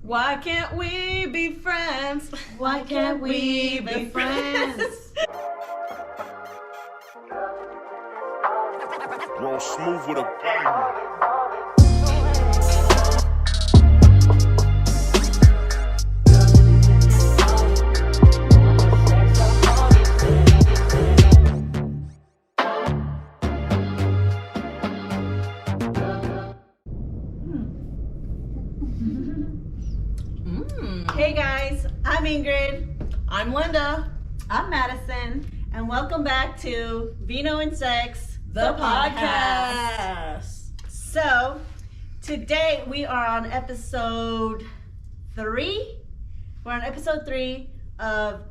Why can't we be friends? Why can't we be friends? Roll smooth with a bang. Hey guys, I'm Ingrid. I'm Linda. I'm Madison. And welcome back to Vino and Sex, The podcast. So, today we are on episode 3. We're on episode 3 of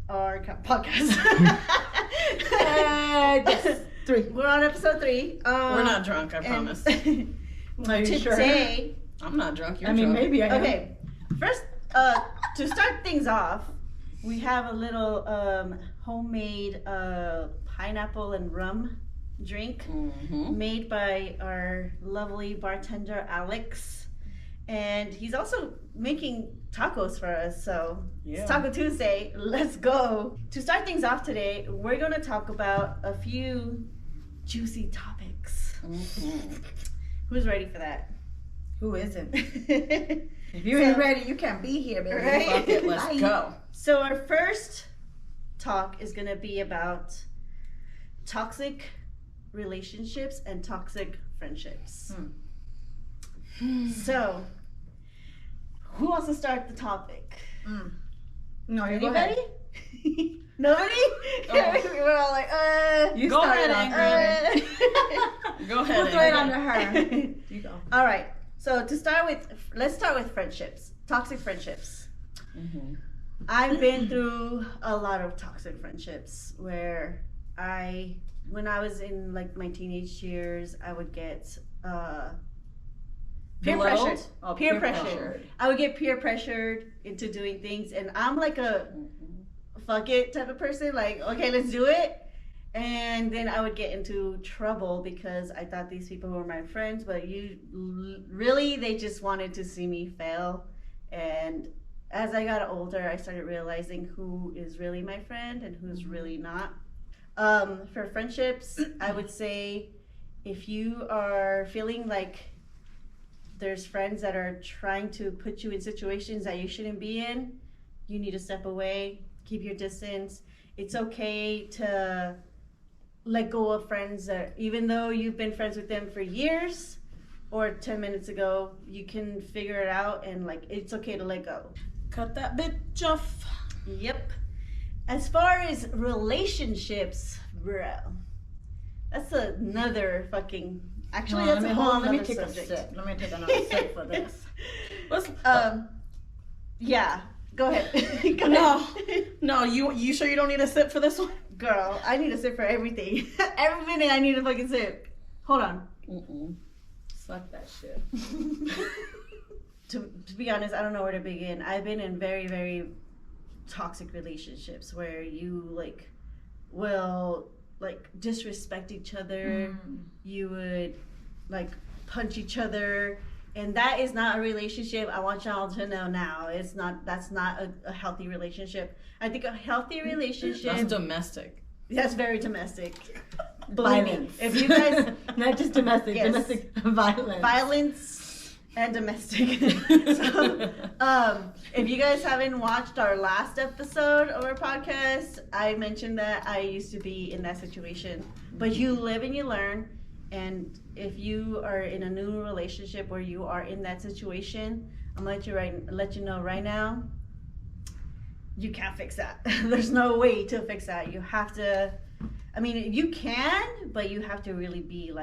our podcast. Yes, 3. We're on episode 3. We're not drunk, I promise. Are you today, I'm not drunk. You're I mean, drunk. maybe I am. Okay, first, to start things off, we have a little homemade pineapple and rum drink made by our lovely bartender Alex, and he's also making tacos for us. So Yeah. it's Taco Tuesday. Let's go. To start things off today, we're going to talk about a few juicy topics. Who's ready for that? Who isn't? If you ain't ready, you can't be here, baby. Right? Fuck it, let's go. So our first talk is going to be about toxic relationships and toxic friendships. So, who wants to start the topic? No, you go ahead. Anybody? Nobody? We're all like, You Go start ahead, it off. Go ahead. We'll throw it Ingrid. under her. You go. All right. So to start with, let's start with friendships. Toxic friendships. I've been through a lot of toxic friendships where when I was in like my teenage years, I would get peer Belittled? pressured. Oh, peer peer pressured. pressured. I would get peer pressured into doing things, and I'm like a fuck it type of person. Like, okay, let's do it. And then I would get into trouble because I thought these people were my friends, but really they just wanted to see me fail. And as I got older, I started realizing who is really my friend and who's really not. For friendships, I would say if you are feeling like there's friends that are trying to put you in situations that you shouldn't be in, you need to step away, keep your distance. It's okay to let go of friends that, even though you've been friends with them for years or 10 minutes ago, you can figure it out, and like it's okay to let go. Cut that bitch off. Yep. As far as relationships, bro, that's another fucking. Actually, that's a whole Let me other take subject. a sip. Let me take another sip for this. Let's, Yeah. Go ahead. Go no, ahead. no. You sure you don't need a sip for this one? Girl, I need a sip for everything. Every minute I need a fucking sip. Hold on. Suck that shit. To be honest, I don't know where to begin. I've been in very, very toxic relationships where you will disrespect each other. You would punch each other, and that is not a relationship. I want y'all to know now. That's not a healthy relationship. I think a healthy relationship. That's domestic. That's very domestic. Believe me. Violence. If you guys Not just domestic, Yes. domestic violence. violence and domestic. So, if you guys haven't watched our last episode of our podcast, I mentioned that I used to be in that situation. But you live and you learn. And if you are in a new relationship where you are in that situation, I'm gonna let you know right now, you can't fix that. There's no way to fix that. You have to. I mean, you can, but you have to really be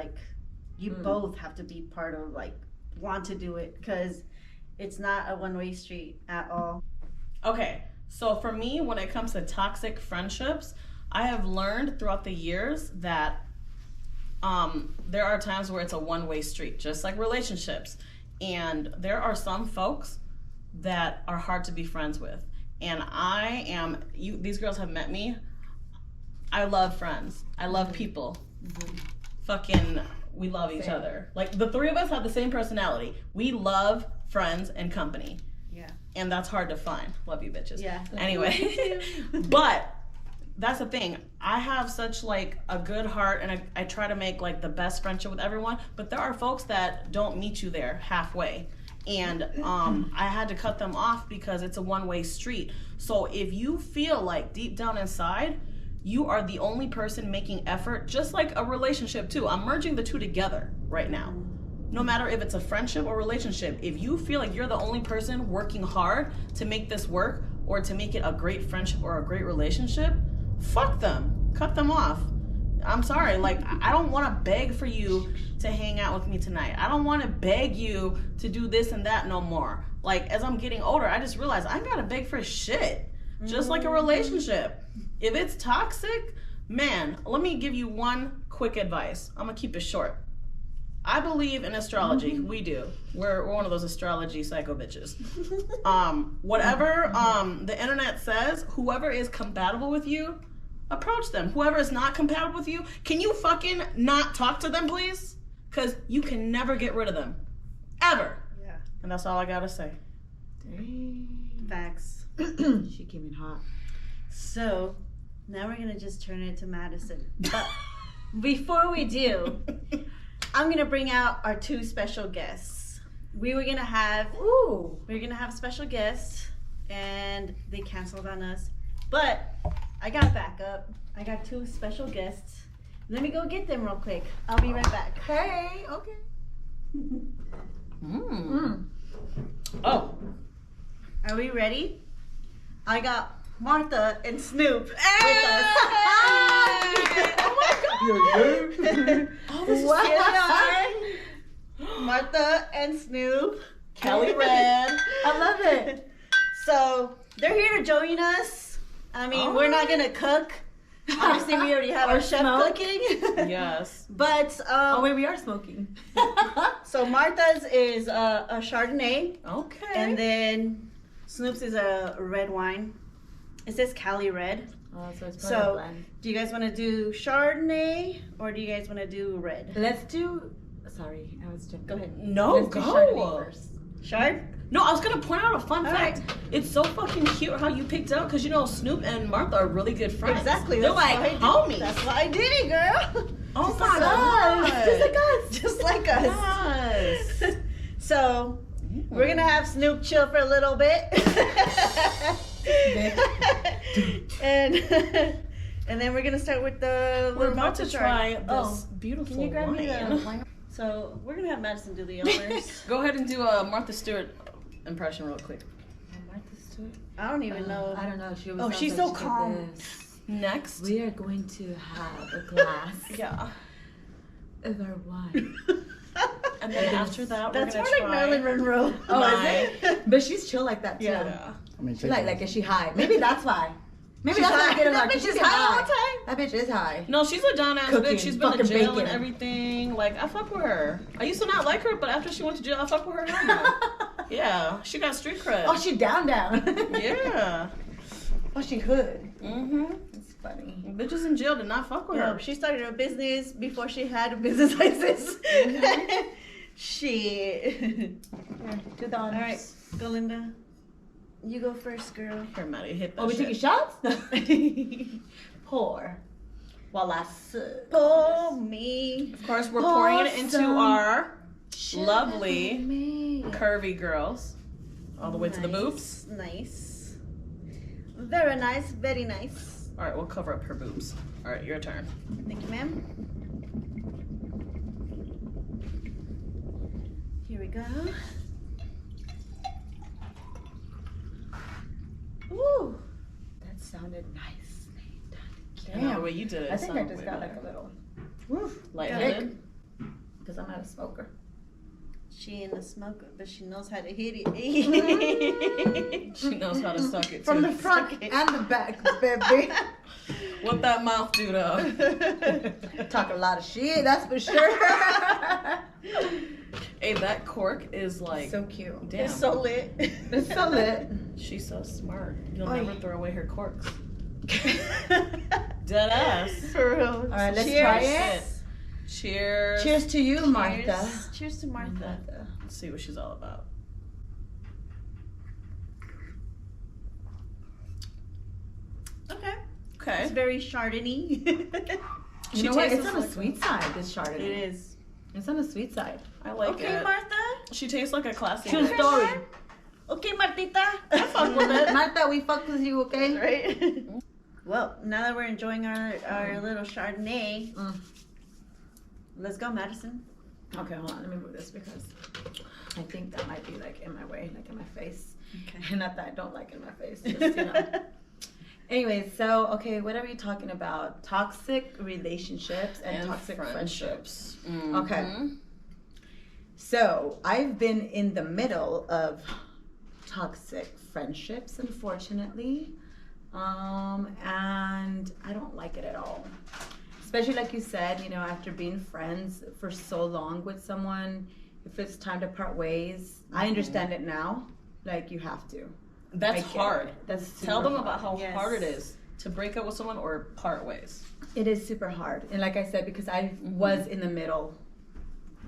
you both have to be part of want to do it, because it's not a one-way street at all. Okay, so for me, when it comes to toxic friendships, I have learned throughout the years that there are times where it's a one-way street, just like relationships. And there are some folks that are hard to be friends with. And these girls have met me. I love friends. I love people. Fucking we love each other. Like, the three of us have the same personality. We love friends and company. Yeah. and that's hard to find. Love you, bitches. Yeah. Anyway, but that's the thing. I have such like a good heart, and I try to make like the best friendship with everyone. But there are folks that don't meet you there halfway, and I had to cut them off because it's a one-way street. So if you feel like deep down inside you are the only person making effort, just like a relationship too. I'm merging the two together right now. No matter if it's a friendship or relationship, if you feel like you're the only person working hard to make this work or to make it a great friendship or a great relationship, fuck them. Cut them off. I'm sorry. Like, I don't want to beg for you to hang out with me tonight. I don't want to beg you to do this and that no more. Like, as I'm getting older, I just realized I gotta beg for shit. Just like a relationship. If it's toxic, man, let me give you one quick advice. I'm gonna keep it short. I believe in astrology. We do. We're one of those astrology psycho bitches. Whatever the internet says, whoever is compatible with you, approach them. Whoever is not compatible with you, can you fucking not talk to them, please? Because you can never get rid of them. Ever. Yeah. And that's all I gotta say. Facts. She came in hot. So now we're gonna just turn it to Madison. But before we do, I'm gonna bring out our two special guests. We were gonna have special guests, and they canceled on us. But I got backup. I got two special guests. Let me go get them real quick. I'll be right back. Hey, okay. Oh. Are we ready? I got Martha and Snoop with us. Oh my god. Oh, this is Here they are. Martha and Snoop. Kelly Red. I love it. So they're here to join us. I mean, we're not gonna cook. Obviously, we already have our chef cooking. Yes. But wait, we are smoking. so Martha's is a Chardonnay, Okay. and then Snoop's is a red wine. It says Cali Red. Oh, so it's So, do you guys want to do Chardonnay or do you guys want to do red? let's do. Sorry, I was jumping. Go ahead. No, Let's do Chardonnay first. Chard? No, I was gonna point out a fun All fact. It's so fucking cute how you picked out, because you know Snoop and Martha are really good friends. Exactly. They're that's like why I did- homies. That's why I did it, girl. Oh my god. Just like us. Just like us. Yes. So, we're going to have Snoop chill for a little bit. and then we're going to start with the We're little about to Martha try chart. this beautiful Can you grab me wine. the wine? So, we're going to have Madison do the honors. Go ahead and do a Martha Stewart impression real quick. Martha Stewart? I don't even know. I don't know. She was. Oh, she's so calm. Next. We are going to have a glass Yeah. of our wine. And then after that, That's we're more gonna like try. Marilyn Monroe. Oh, Mine. is it? But she's chill like that too. Yeah. I mean, She like is she high? Maybe that's why. Maybe She's that's why high. I get That along. bitch She's is high all the time. That bitch is high. No, she's a down ass Cooking, bitch. She's been to fucking jail bacon. and everything. Like, I fuck with her. I used to not like her, but after she went to jail, I fuck with her now. Yeah, she got street cred. Oh, she down. Yeah. Oh, she could. Mm-hmm. It's funny. Bitches in jail did not fuck with No, her. she started a business before she had a business like this. Shit. Here, do the honors. All right, Galinda. You go first, girl. Here, Maddie, hit that Oh, we shit. taking shots? Pour. While I sip. Pull me. Of course, we're pouring it into Awesome. our lovely Me. curvy girls. All the way to the boobs. Nice. Very nice. Very nice. All right, we'll cover up her boobs. All right, your turn. Thank you, ma'am. Here we go. Ooh. That sounded nice. Damn. The way you did it. I think I sounded just way got like better. a little. Woof. Lightheaded. Because I'm not a smoker. She ain't a smoker, but she knows how to hit it. She knows how to suck it From too. the front and the back, baby. What that mouth do though? Talk a lot of shit, that's for sure. Hey, that cork is like So cute. damn. It's so lit. It's so lit. She's so smart. You'll Oy. never throw away her corks. Dead ass. For real. All right, let's Cheers. try it. Cheers. Cheers to you, Martha. Cheers to Martha. Let's see what she's all about. Okay. It's very Chardonnay. You know what? It's on the sweet side, this Chardonnay. It is. It's on the sweet side. I like Okay, it. Martha. She tastes like a classic. True story. Okay, Martita. I fuck with it. Martha, we fuck with you, okay? Right? Well, now that we're enjoying our little Chardonnay, let's go, Madison. Okay, hold on. Let me move this because I think that might be like in my way, like in my face. Okay. Not that I don't like it in my face. Just, you know. Anyway, so, okay, what are we talking about? Toxic relationships and toxic friendships. Okay. So, I've been in the middle of toxic friendships, unfortunately. And I don't like it at all. Especially like you said, you know, after being friends for so long with someone, if it's time to part ways, I understand it now. Like, you have to. That's hard. That's Tell them hard. about how hard it is to break up with someone or part ways. It is super hard. And like I said, because I was in the middle,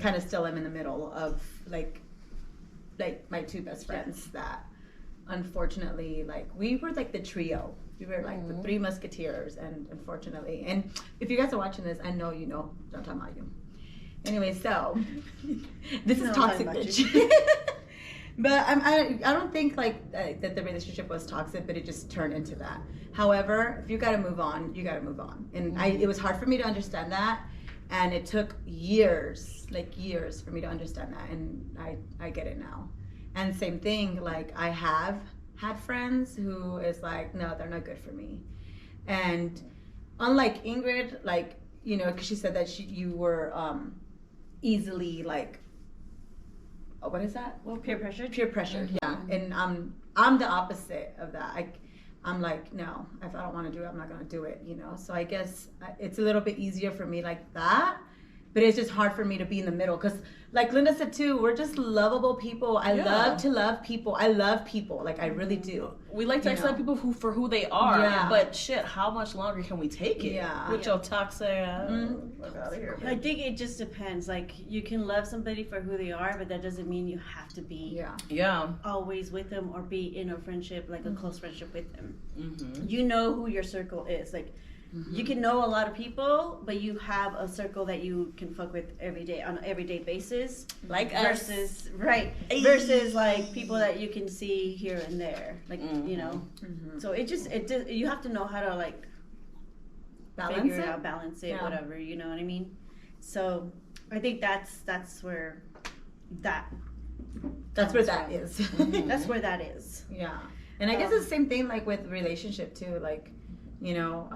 kind of still am in the middle of like my two best friends that unfortunately, like, we were like the trio. We were like the three musketeers, and unfortunately, and if you guys are watching this, I know you know, don't talk about you. Anyway, so this is toxic, bitch. But I don't think like that the relationship was toxic, but it just turned into that. However, if you got to move on, you got to move on. And it was hard for me to understand that, and it took years for me to understand that, and I get it now. And same thing, like I have had friends who is like, no, they're not good for me. And unlike Ingrid, like, you know, because she said that you were easily like, what is that? Well, peer pressure. Peer pressure, yeah. And I'm the opposite of that. I'm like, no, if I don't want to do it, I'm not going to do it, you know? So I guess it's a little bit easier for me like that. But it's just hard for me to be in the middle because, like Linda said too, we're just lovable people. I love to love people. I love people, like I really do. We like to accept people for who they are. Yeah. But shit, how much longer can we take it? Yeah. With your toxic. Fuck out of here. I think it just depends. Like you can love somebody for who they are, but that doesn't mean you have to be always with them or be in a friendship, like a close friendship with them. You know who your circle is, like. You can know a lot of people, but you have a circle that you can fuck with every day on an everyday basis. Like versus us. Versus like people that you can see here and there. Like you know. So it just you have to know how to like figure it out, balance it, whatever, you know what I mean? So I think that's where that That's where that is. That's where that is. Yeah. And I guess it's the same thing like with relationship too, like, you know,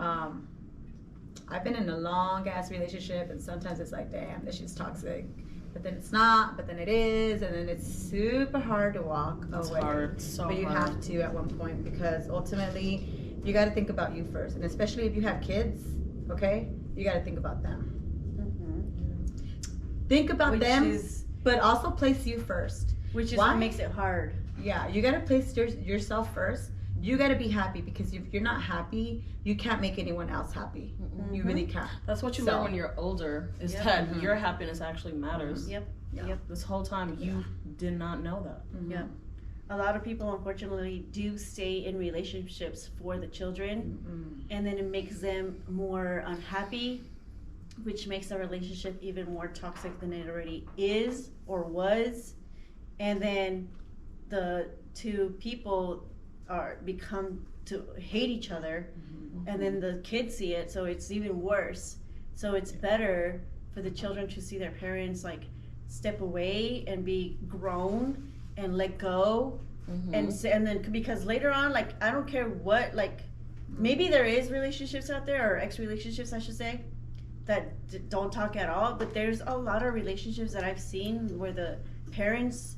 I've been in a long ass relationship and sometimes it's like, damn, this shit's toxic. But then it's not, but then it is, and then it's super hard to walk away. It's hard, so but you hard. have to at one point because ultimately you got to think about you first. And especially if you have kids, okay, you got to think about them. Think about them, but also place you first. Which is what makes it hard. Yeah, you got to place yourself first. You got to be happy because if you're not happy, you can't make anyone else happy. You really can't. That's what you learn when you're older, is that your happiness actually matters. Yep. This whole time, you did not know that. Yep. A lot of people, unfortunately, do stay in relationships for the children, and then it makes them more unhappy, which makes the relationship even more toxic than it already is or was. And then the two people become to hate each other, and then the kids see it, so it's even worse. So it's better for the children to see their parents like step away and be grown and let go, and then because later on, like, I don't care what, like, maybe there is relationships out there, or ex-relationships I should say, that don't talk at all, but there's a lot of relationships that I've seen where the parents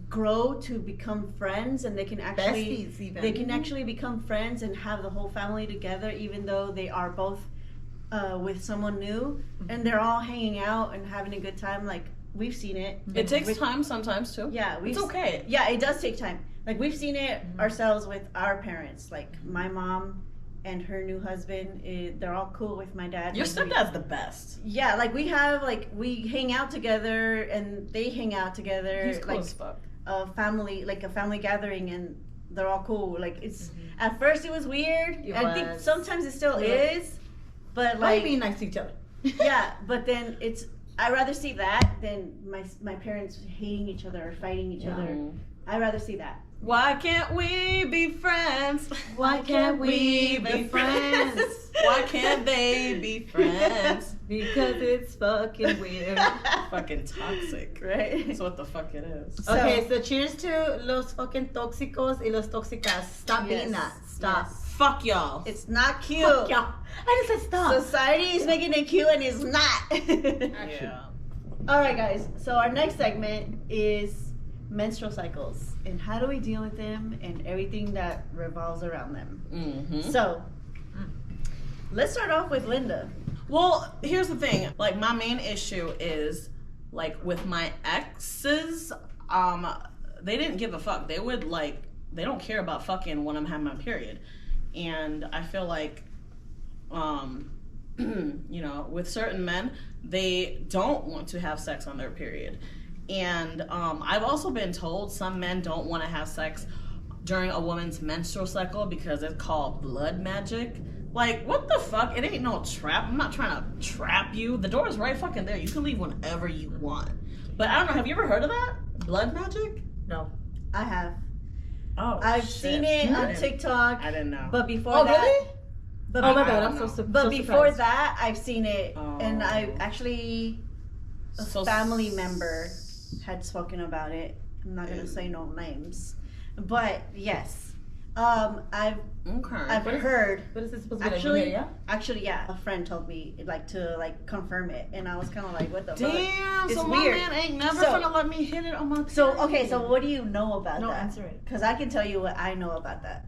grow to become friends, and they can actually besties even. They can actually become friends and have the whole family together, even though they are both with someone new, and they're all hanging out and having a good time. Like, we've seen it. It takes time sometimes too. Yeah, it's okay. Yeah, it does take time. Like, we've seen it ourselves with our parents. Like, my mom and her new husband, they're all cool with my dad. Your like, stepdad's the best. Yeah, like, we hang out together, and they hang out together. He's cool like, as fuck. a family gathering, and they're all cool. Like it's at first it was weird. I think sometimes it still is, but like being nice to each other. yeah, but then I'd rather see that than my parents hating each other or fighting each other. I'd rather see that. Why can't we be friends? Why can't we be friends? Why can't they be friends? Because it's fucking weird. Fucking toxic. Right? That's what the fuck it is. Okay, so cheers to los fucking tóxicos y los tóxicas. Stop being that. Stop. Yes. Fuck y'all. It's not cute. Fuck y'all. I just said stop. Society is making it cute and it's not. Yeah. All right, guys. So our next segment is menstrual cycles and how do we deal with them and everything that revolves around them. Mm-hmm. So let's start off with Linda. Well, here's the thing. Like, my main issue is, like, with my exes, they didn't give a fuck. They would, like, they don't care about fucking when I'm having my period. And I feel like, you know, with certain men, they don't want to have sex on their period. And I've also been told some men don't want to have sex during a woman's menstrual cycle because it's called blood magic. Like, what the fuck? It ain't no trap. I'm not trying to trap you. The door is right fucking there. You can leave whenever you want. But I don't know. Have you ever heard of that? Blood magic? No. I have. Oh, I've seen it on TikTok. I didn't know. But before Oh, that, really? But Oh my before- bad. I'm so But so before surprised. that, I've seen it, and I actually a So family member had spoken about it. I'm not gonna say no names, but yes, I've heard. What is this supposed to be Actually, like? Yeah. Actually, yeah, a friend told me to confirm it, and I was kind of like, "What the fuck?" Damn, It's so weird. my man ain't never So- gonna let me hit it on my So period. okay, so what do you know about No, that? answer it. Because I can tell you what I know about that.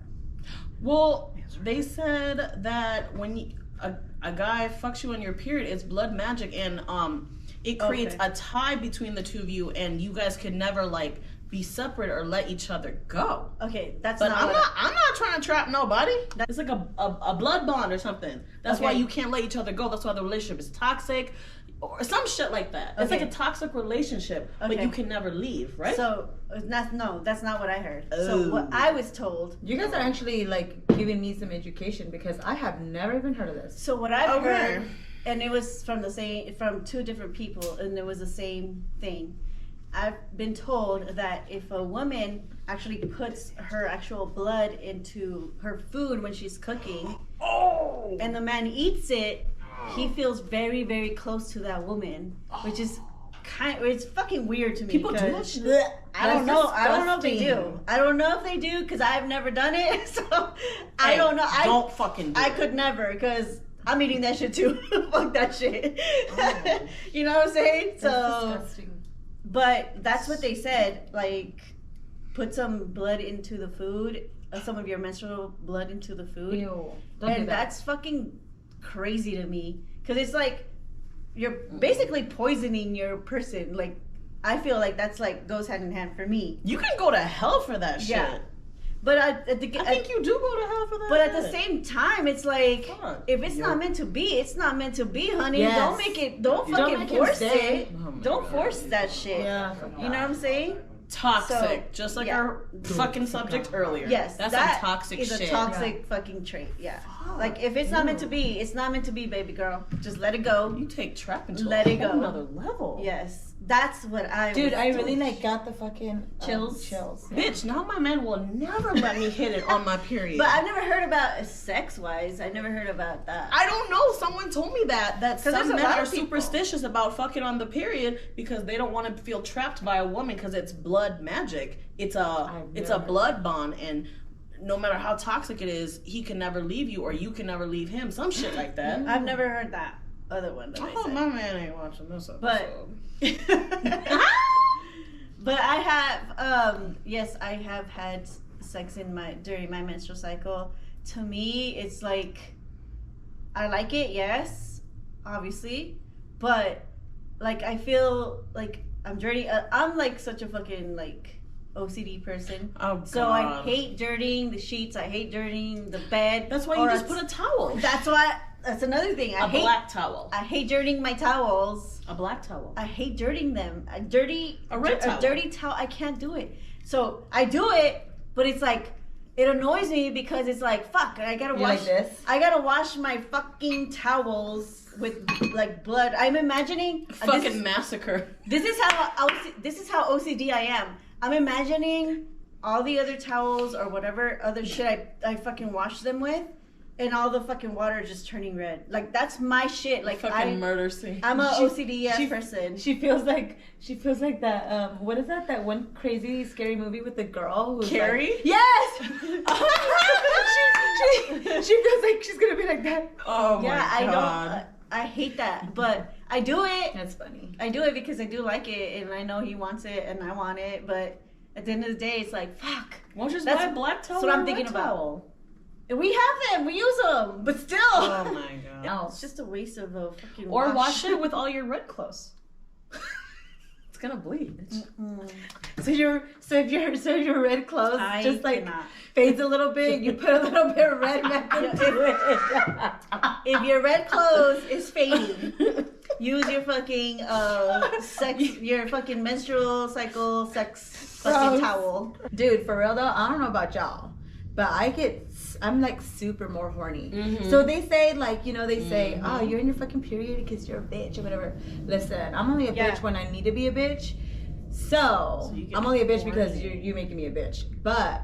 Well, they said that when a guy fucks you on your period, it's blood magic, and it creates Okay. a tie between the two of you, and you guys could never like be separate or let each other go. Okay, that's But not. I'm what not. I'm not trying to trap nobody. It's like a blood bond or something. That's why Okay. you can't let each other go. That's why the relationship is toxic, or some shit like that. It's like Okay. a toxic relationship, but Okay. you can never leave, right? So that's not what I heard. So Oh. what I was told. You guys are actually like giving me some education because I have never even heard of this. So what I've Okay. heard, and it was from two different people, and it was the same thing. I've been told that if a woman actually puts her actual blood into her food when she's cooking, Oh. and the man eats it, he feels very, very close to that woman, which is it's fucking weird to me. People do that because- shit? I don't know. I don't know if they do. disgusting. I don't know if they do because I've never done it. So I don't know. Don't fucking do I it. could never because I'm eating that shit too. Fuck that shit. Oh. You know what I'm saying? That's So, disgusting. but that's what they said. Like, put some blood into the food, some of your menstrual blood into the food, Ew. Don't do and that. that's fucking crazy to me because it's like you're basically poisoning your person. Like, I feel like that's like goes hand in hand for me. You can go to hell for that shit. Yeah. But I think you do go to hell for that. But at the shit. same time, it's like Fuck. if it's not meant to be, it's not meant to be, honey. Yes. Don't make it. Don't Don't fucking make it force stay. it. Oh my Don't God. force that shit. Yeah. You know what I'm saying? Toxic, So, just like yeah. our fucking subject earlier. Yes, that's that some toxic is shit. a toxic fucking trait. Yeah. Like if it's not meant to be, it's not meant to be, baby girl. Just let it go. You take trapping to Let a it whole go. nother level. Yes, that's what I. Dude, was I told. really like got the fucking Chills? Chills. Bitch, now my man will never let me hit it on my period. But I've never heard about sex wise. I never heard about that. I don't know. Someone told me that 'Cause some there's a men lot are of people. superstitious about fucking on the period because they don't want to feel trapped by a woman because it's blood magic. It's a never- blood bond, and no matter how toxic it is, he can never leave you or you can never leave him. Some shit like that. I've never heard that other one. That I I hope said. my man ain't watching this But episode. but I have yes, I have had sex during my menstrual cycle. To me, it's like I like it, yes, obviously, but like I feel like I'm dirty. I'm like such a fucking like OCD person. Oh god. So I hate dirtying the sheets. I hate dirtying the bed. That's why you or just put a towel. That's why. That's another thing. A black towel. I hate dirtying my towels. A black towel. I hate dirtying them. A red towel. A dirty towel. I can't do it. So I do it, but it's like it annoys me because it's like, fuck, I gotta You wash like this? I gotta wash my fucking towels with like blood. I'm imagining Fucking massacre. this is how OCD I am. I'm imagining all the other towels or whatever other shit I fucking wash them with, and all the fucking water just turning red. Like that's my shit. Like Fucking murder scene. I'm a OCD ass person. She feels like that. What is that? That one crazy scary movie with the girl who's Carrie? Like, yes. she feels like she's gonna be like that. Oh my Yeah, god. I hate that, but I do it. That's funny. I do it because I do like it, and I know he wants it, and I want it. But at the end of the day, it's like, fuck. Why don't you just That's- buy a black towel? that's what or I'm a thinking red about. towel? We have them, we use them, but still. Oh my god. No. It's just a waste of a fucking Or wash it with all your red clothes. It's gonna bleed. So your red clothes I just like cannot. fades a little bit. You put a little bit of red back into it. If your red clothes is fading, use your fucking your fucking menstrual cycle fucking Gross. towel. Dude, for real though, I don't know about y'all, but I'm like super more horny. Mhm. So they say like, they say, oh, you're in your fucking period because you're a bitch or whatever. Listen, I'm only a Yeah. bitch when I need to be a bitch. So you get I'm only a bitch horny. because you're making me a bitch. But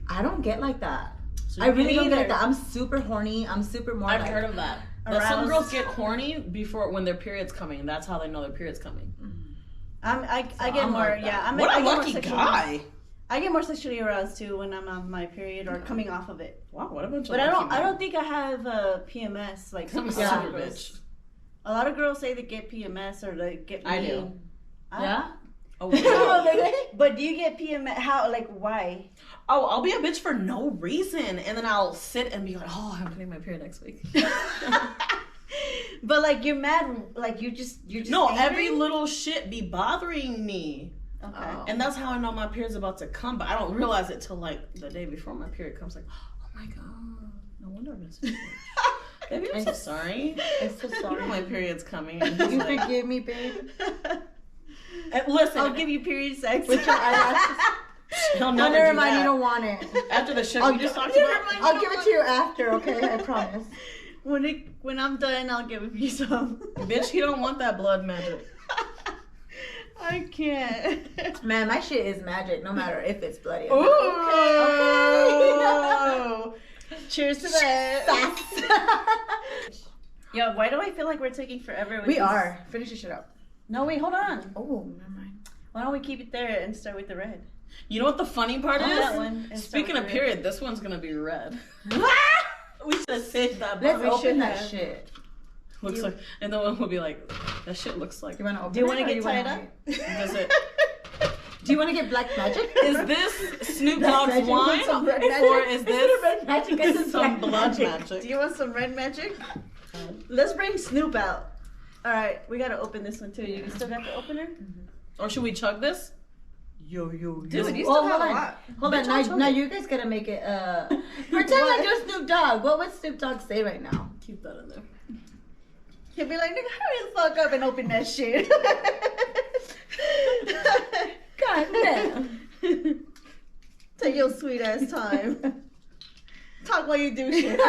I don't get like that. So I you really can don't get like either- that. I'm super horny. I'm super more I've like, heard of that. That some Aroused. girls get horny when their period's coming. That's how they know their period's coming. I get I'm more, like that. yeah. I What a get more lucky sexually- guy! I get more sexually aroused too when I'm on my period or coming off of it. Wow, what a bunch But of I lucky don't men. think I have PMS like I'm a a Yeah. lot super of girls. bitch. A lot of girls say they get PMS or they get. I me. do. Yeah? Oh, Oh, wow. but do you get PMS? How? Like why? Oh, I'll be a bitch for no reason, and then I'll sit and be like, "Oh, I'm getting my period next week." But like you're mad. Like you're just. No, angry? every little shit be bothering me, Okay. Oh. and that's how I know my period's about to come. But I don't realize it till like the day before my period comes. Like, oh my god, no wonder I'm so Baby, I'm so sorry. I'm so I know sorry. my period's coming. And he's You like, forgive me, babe. listen, I'll give you period sex. With your eyelashes. he'll No, never never do mind. that. You don't want it. After the shit I'll we just talked never about. mind. I'll give it to you after, okay? I promise. When I'm done, I'll give you some. Bitch, he don't want that blood magic. I can't. Man, my shit is magic, no matter if it's bloody. Ooh. Okay. Cheers to that. Yo, why do I feel like we're taking forever? With We these? are. Finish your shit up. No, wait, hold on. Oh, never mind. Why don't we keep it there and start with the red? You know what the funny part Oh, is? that one. And start Speaking with of the red. period, this one's gonna be red. We should have saved that. Let's bottle. open that have. shit. Looks like, and the one will be like, that shit looks like. You want to open Do you it want to or get you wanna tied up? wait? Does it? Do you want to get black magic? Is this Snoop Black Dogg's magic wine, with some red or magic? is Is this it a red magic? Is it some black blood Do magic? you want some red magic? Let's bring Snoop out. All right, we gotta open this one too. You still got the opener? Or should we chug this? Yo. Dude, you Oh, still have hold a on. lot. Hold on. Now you guys gotta make it. Pretend like you're Snoop Dogg. What would Snoop Dogg say right now? Keep that in there. He'll be like, nigga, hurry the fuck up and open that shit. God damn. Take your sweet ass time. Talk while you do shit.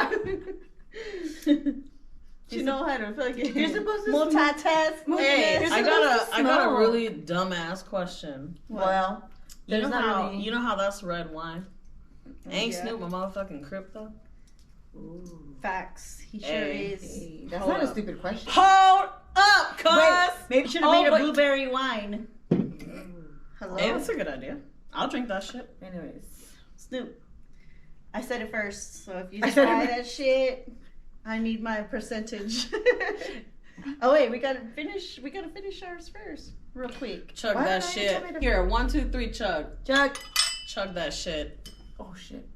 You know how to fucking. You're supposed to multitask. Hey, You're I supposed to got a smell. really dumbass question. Well, You know there's not how really. you know how that's red wine? Ain't yeah. Snoop a motherfucking crypto? Facts. He sure Hey. is. Hey, that's Hold not a up. stupid question. Hold up, cuz. Wait, maybe should have Oh, made a but- blueberry wine. Hello, Hey, that's a good idea. I'll drink that shit. Anyways. Snoop. I said it first, so if you I said try it that shit, I need my percentage. Oh wait, we gotta finish ours first, real quick. Chug Why that did I shit. tell me to- Here, 1, 2, 3, chug. Chuck. Chug that shit. Oh shit.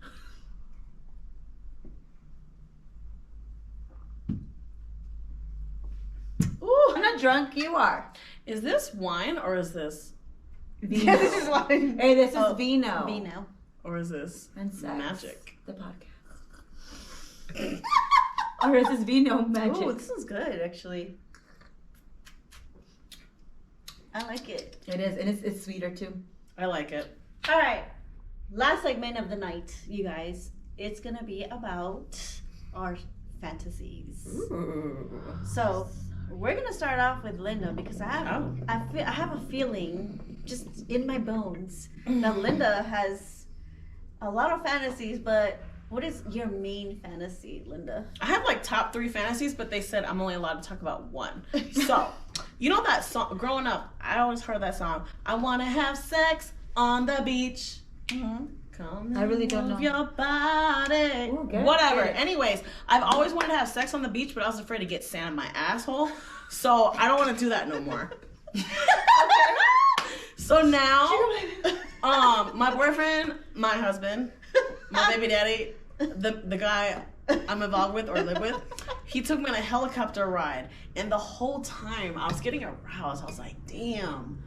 Ooh. I'm not drunk. You are. Is this wine or is this Vino. Yeah, this is wine. Hey, this is Oh, vino. Vino. or is this And sex. magic? The podcast. Or is this vino magic? Oh, this is good actually. I like it. It is, and it's sweeter too. I like it. All right, last segment of the night, you guys. It's gonna be about our fantasies. Ooh. So we're gonna start off with Linda because I have a feeling just in my bones that Linda has a lot of fantasies. But what is your main fantasy, Linda? I have like top 3 fantasies, but they said I'm only allowed to talk about one. So, you know that song? Growing up, I always heard that song. I want to have sex on the beach. Mm-hmm. Come I really don't move know. your body. Ooh, good, Whatever. good. Anyways, I've always wanted to have sex on the beach, but I was afraid to get sand in my asshole. So I don't want to do that no more. So now, my boyfriend, my husband, my baby daddy, the guy I'm involved with or live with, he took me on a helicopter ride, and the whole time I was getting aroused. I was like, damn.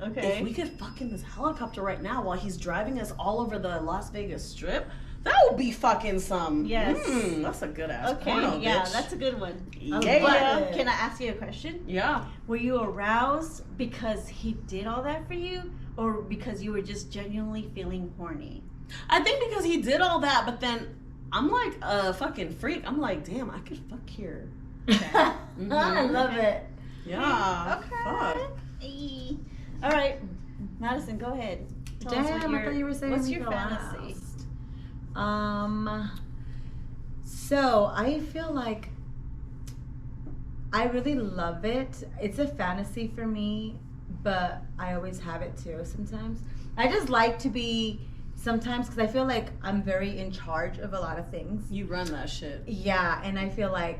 Okay. If we could fuck in this helicopter right now while he's driving us all over the Las Vegas Strip, that would be fucking some. Yes. That's a good ass Okay, porno, yeah, bitch. that's a good one. Yeah. But can I ask you a question? Yeah. Were you aroused because he did all that for you, or because you were just genuinely feeling horny? I think because he did all that, but then I'm like a fucking freak. I'm like, damn, I could fuck here. I love it. Yeah. Okay. Fuck. Hey. All right, Madison, go ahead. Tell us Damn, I thought you were saying what's me your for fantasy? last. So I feel like I really love it. It's a fantasy for me, but I always have it too sometimes. I just like to be sometimes because I feel like I'm very in charge of a lot of things. You run that shit. Yeah, and I feel like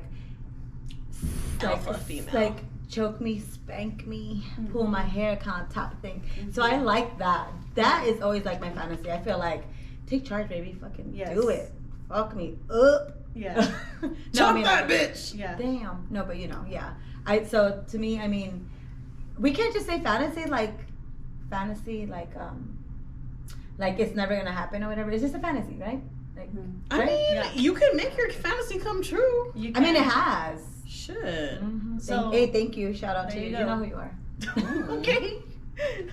Alpha female. like choke me, spank me, pull my hair kind of type thing. So I like that. That is always like my fantasy. I feel like take charge, baby. Fucking do it. Fuck me up. Yeah. Chop that bitch. Yeah. Damn. No, but yeah. So to me, I mean, we can't just say fantasy like it's never gonna happen or whatever. It's just a fantasy, right? Like, I right? mean, Yeah. you can make your fantasy come true. You I mean, it can. has. Shit. So- Hey, thank you. Shout out to There you. you You go. know who you are. Okay.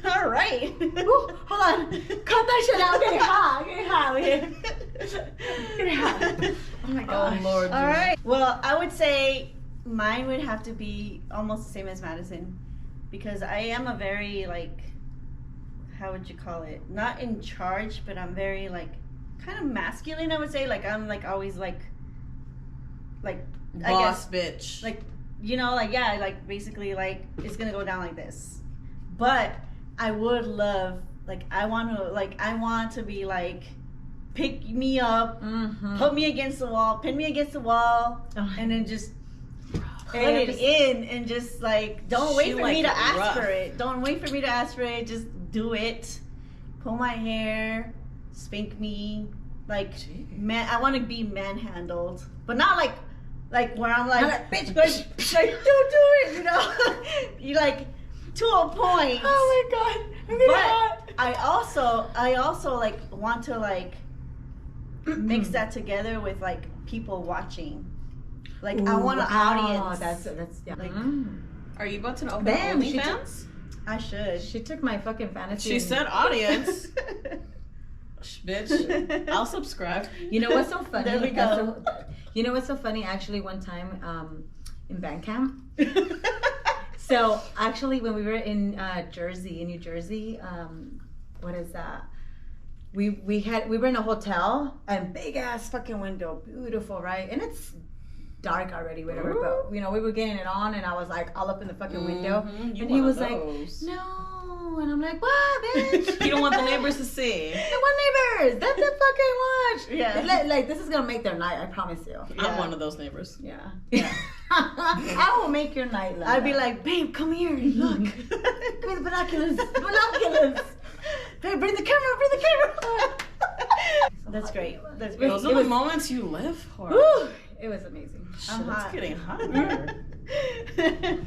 All right. Ooh, hold on. Cut that shit out. Get hot over here. Get hot. Oh my Oh gosh. Lord. All right. Well, I would say mine would have to be almost the same as Madison, because I am a very how would you call it? Not in charge, but I'm very kind of masculine. I would say I'm always Boss bitch. basically it's gonna go down like this. But I would love I want to be pick me up, put me against the wall, pin me against the wall, and then just put it in and just don't wait She for me to like ask rough. for it. Don't wait for me to ask for it. Just do it. Pull my hair, spank me. Man, I want to be manhandled, but not where I'm bitch, don't do it. You know, you to a point. Oh my god. I'm getting hot. But I also want to mix that together with people watching. I want an audience. That's yeah. Are you about to open Damn, she OnlyFans? I should. She took my fucking fantasy. She and- said audience. Bitch, I'll subscribe. You know what's so funny? There we go. You know what's so funny? Actually, one time in band camp. So actually, when we were in New Jersey, what is that? We were in a hotel and big ass fucking window, beautiful, right? And it's dark already, whatever. But we were getting it on, and I was all up in the fucking window, and he was like, "No," and I'm like, "What, bitch? You don't want the neighbors to see. I want neighbors. Let them fucking watch. Yeah. This is gonna make their night. I promise you. I'm one of those neighbors. Yeah. I will make your night. Linda. I'd be like, babe, come here, look. Give me the binoculars. Babe, bring the camera. That's great. That's great. Those are the moments you live for. Woo, it was amazing. Shit, I'm it's hot. getting hot in here.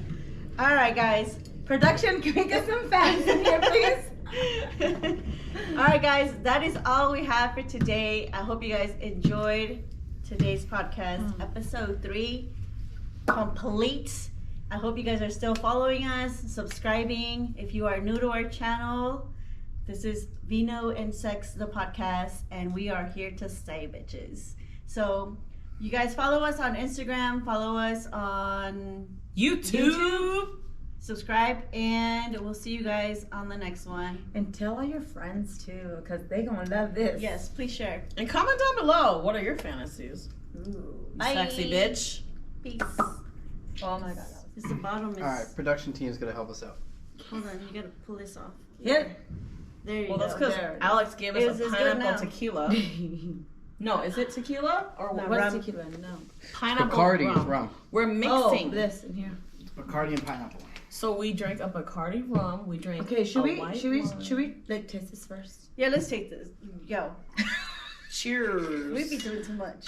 All right, guys. Production, can we get some fans in here, please? All right, guys. That is all we have for today. I hope you guys enjoyed today's podcast, episode 3, complete. I hope you guys are still following us, subscribing. If you are new to our channel, This is Vino and Sex, the podcast, and we are here to stay, bitches. So, you guys follow us on Instagram, follow us on YouTube. subscribe, and we'll see you guys on the next one. And tell all your friends too, because they gonna love this. Yes, please share. And comment down below. What are your fantasies? Ooh. Sexy bitch. Peace. Oh my god. This the bottom is. All right, production team's gonna help us out. Hold on, you gotta pull this off. Yeah. There you Well, that's go. because There. Alex gave It's us a good now. pineapple tequila. No, is it tequila or No, what's rum. Tequila, no. pineapple Bacardi rum? rum. We're mixing. Oh, this in here. Bacardi and pineapple. So we drank a Bacardi rum. We drank. Okay, should we white should we wine. should we like taste this first? Yeah, let's take this. Yo, Cheers. we be doing too much.